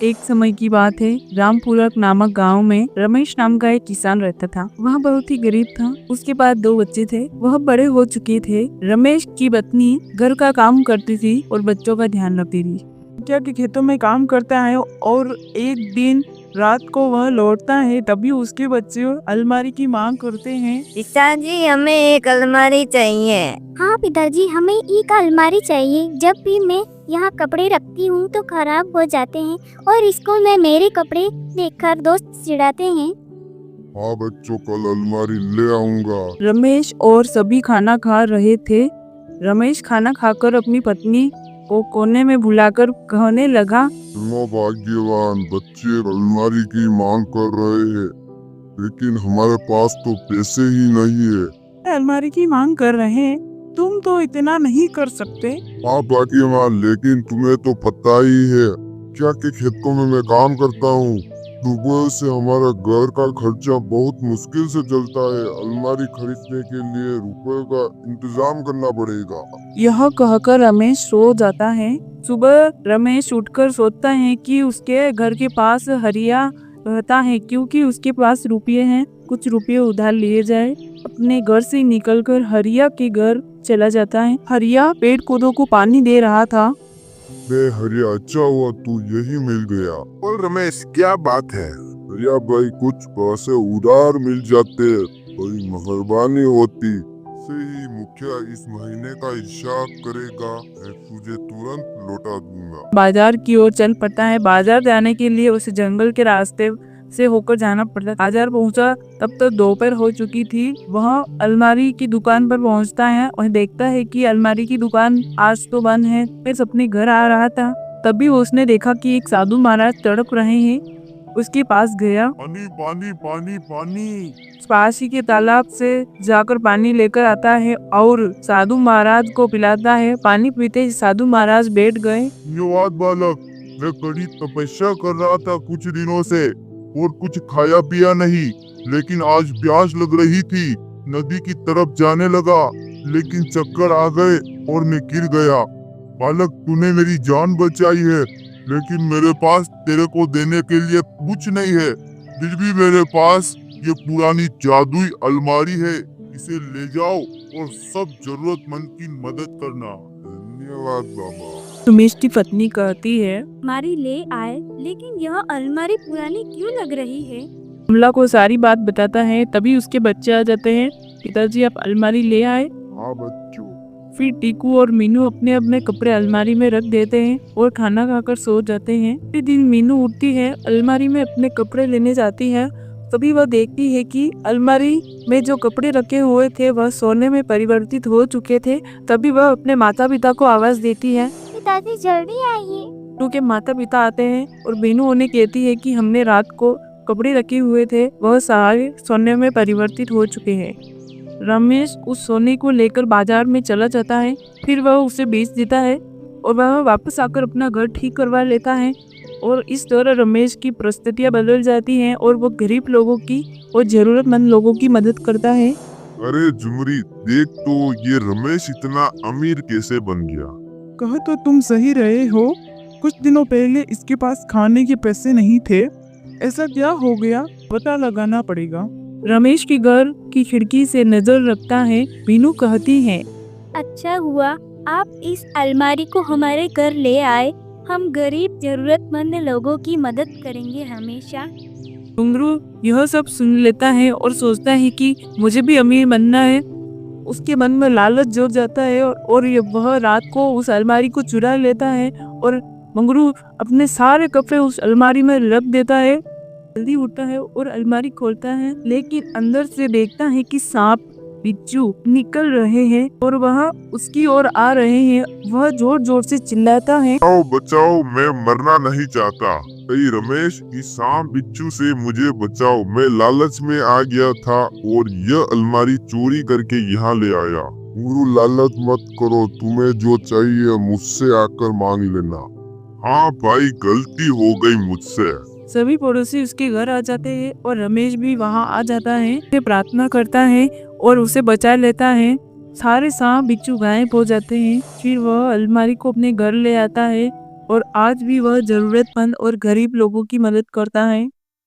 एक समय की बात है, रामपुरक नामक गांव में रमेश नाम का एक किसान रहता था। वह बहुत ही गरीब था। उसके पास 2 बच्चे थे। वह बड़े हो चुके थे। रमेश की पत्नी घर का काम करती थी और बच्चों का ध्यान रखती थी। क्या के खेतों में काम करता है और एक दिन रात को वह लौटता है, तभी उसके बच्चे अलमारी की मांग करते हैं। पिताजी, हमें एक अलमारी चाहिए। हाँ पिताजी, हमें एक अलमारी चाहिए। जब भी मैं यहाँ कपड़े रखती हूँ तो खराब हो जाते हैं और स्कूल में मेरे कपड़े देखकर दोस्त चिढ़ाते हैं। हाँ बच्चों, कल अलमारी ले आऊंगा। रमेश और सभी खाना खा रहे थे। रमेश खाना खाकर अपनी पत्नी को कोने में बुलाकर कहने लगा, सुनो भाग्यवान, बच्चे अलमारी की मांग कर रहे हैं, लेकिन हमारे पास तो पैसे ही नहीं है। अलमारी की मांग कर रहे हैं, तुम तो इतना नहीं कर सकते। हाँ भाग्यवान, लेकिन तुम्हें तो पता ही है क्या कि खेतों में मैं काम करता हूँ। सुबह से हमारा घर का खर्चा बहुत मुश्किल से चलता है। अलमारी खरीदने के लिए रुपए का इंतजाम करना पड़ेगा। यह कहकर रमेश सो जाता है। सुबह रमेश उठकर सोचता है कि उसके घर के पास हरिया रहता है, क्योंकि उसके पास रुपये हैं। कुछ रुपये उधार लिए जाए। अपने घर से निकलकर हरिया के घर चला जाता है। हरिया पेड़ पौधों को पानी दे रहा था। हरिया, अच्छा हुआ तू यही मिल गया। बोल रमेश, क्या बात है? हरिया भाई, कुछ पैसे उधार मिल जाते, बड़ी मेहरबानी होती। से ही मुखिया इस महीने का हिसाब करेगा, मैं तुझे तुरंत लौटा दूंगा। बाजार की ओर चल पड़ता है। बाजार जाने के लिए उसे जंगल के रास्ते से होकर जाना पड़ता। बाजार पहुंचा तब तक दोपहर हो चुकी थी। वह अलमारी की दुकान पर पहुंचता है और देखता है कि अलमारी की दुकान आज तो बंद है। फिर अपने घर आ रहा था, तभी उसने देखा कि एक साधु महाराज तड़प रहे हैं। उसके पास गया। पानी पानी पानी पानी। पास ही के तालाब से जाकर पानी लेकर आता है और साधु महाराज को पिलाता है। पानी पीते ही साधु महाराज बैठ गए। धन्यवाद बालक, मैं कड़ी तपस्या कर रहा था कुछ दिनों से और कुछ खाया पिया नहीं, लेकिन आज प्यास लग रही थी। नदी की तरफ जाने लगा, लेकिन चक्कर आ गए और मैं गिर गया। बालक, तूने मेरी जान बचाई है, लेकिन मेरे पास तेरे को देने के लिए कुछ नहीं है। फिर भी मेरे पास ये पुरानी जादुई अलमारी है, इसे ले जाओ और सब जरूरतमंद की मदद करना। धन्यवाद बाबा। रमेश की पत्नी कहती है, अलमारी ले आए, लेकिन यह अलमारी पुरानी क्यों लग रही है? कमला को सारी बात बताता है। तभी उसके बच्चे आ जाते हैं। पिताजी, आप अलमारी ले आए। हाँ बच्चों। फिर टीकू और मीनू अपने अपने कपड़े अलमारी में रख देते हैं और खाना खाकर सो जाते हैं। फिर दिन मीनू उठती है, अलमारी में अपने कपड़े लेने जाती है। तभी वह देखती है कि अलमारी में जो कपड़े रखे हुए थे वह सोने में परिवर्तित हो चुके थे। तभी वह अपने माता पिता को आवाज देती है। पिताजी जल्दी आइए। मीनू के माता पिता आते हैं और मीनू उन्हें कहती है कि हमने रात को कपड़े रखे हुए थे, वह सारे सोने में परिवर्तित हो चुके हैं। रमेश उस सोने को लेकर बाजार में चला जाता है। फिर वह उसे बेच देता है और वह वापस आकर अपना घर ठीक करवा लेता है। और इस तरह रमेश की परिस्थितियां बदल जाती हैं और वो गरीब लोगों की और जरूरतमंद लोगों की मदद करता है। अरे झुमरी, देख तो ये रमेश इतना अमीर कैसे बन गया। कह तो तुम सही रहे हो। कुछ दिनों पहले इसके पास खाने के पैसे नहीं थे। ऐसा क्या हो गया, पता लगाना पड़ेगा। रमेश के घर की खिड़की से नजर रखता है। मीनू कहती है, अच्छा हुआ आप इस अलमारी को हमारे घर ले आए। हम गरीब जरूरतमंद लोगों की मदद करेंगे हमेशा। घुंघरू यह सब सुन लेता है और सोचता है कि मुझे भी अमीर बनना है। उसके मन में लालच जुड़ जाता है और वह रात को उस अलमारी को चुरा लेता है और घुंघरू अपने सारे कपड़े उस अलमारी में रख देता है। जल्दी उठता है और अलमारी खोलता है, लेकिन अंदर से देखता है कि सांप बिच्छू निकल रहे हैं और वह उसकी ओर आ रहे हैं। वह जोर जोर से चिल्लाता है, बचाओ बचाओ, मैं मरना नहीं चाहता। कहीं रमेश, इस सांप बिच्छू से मुझे बचाओ। मैं लालच में आ गया था और यह अलमारी चोरी करके यहाँ ले आया। गुरु, लालच मत करो, तुम्हें जो चाहिए मुझसे आकर मांग लेना। हाँ भाई, गलती हो गई मुझसे। सभी पड़ोसी उसके घर आ जाते हैं और रमेश भी वहाँ आ जाता है। फिर प्रार्थना करता है और उसे बचा लेता है। सारे सांप बिच्छू गायब हो जाते हैं। फिर वह अलमारी को अपने घर ले आता है और आज भी वह जरूरतमंद और गरीब लोगों की मदद करता है।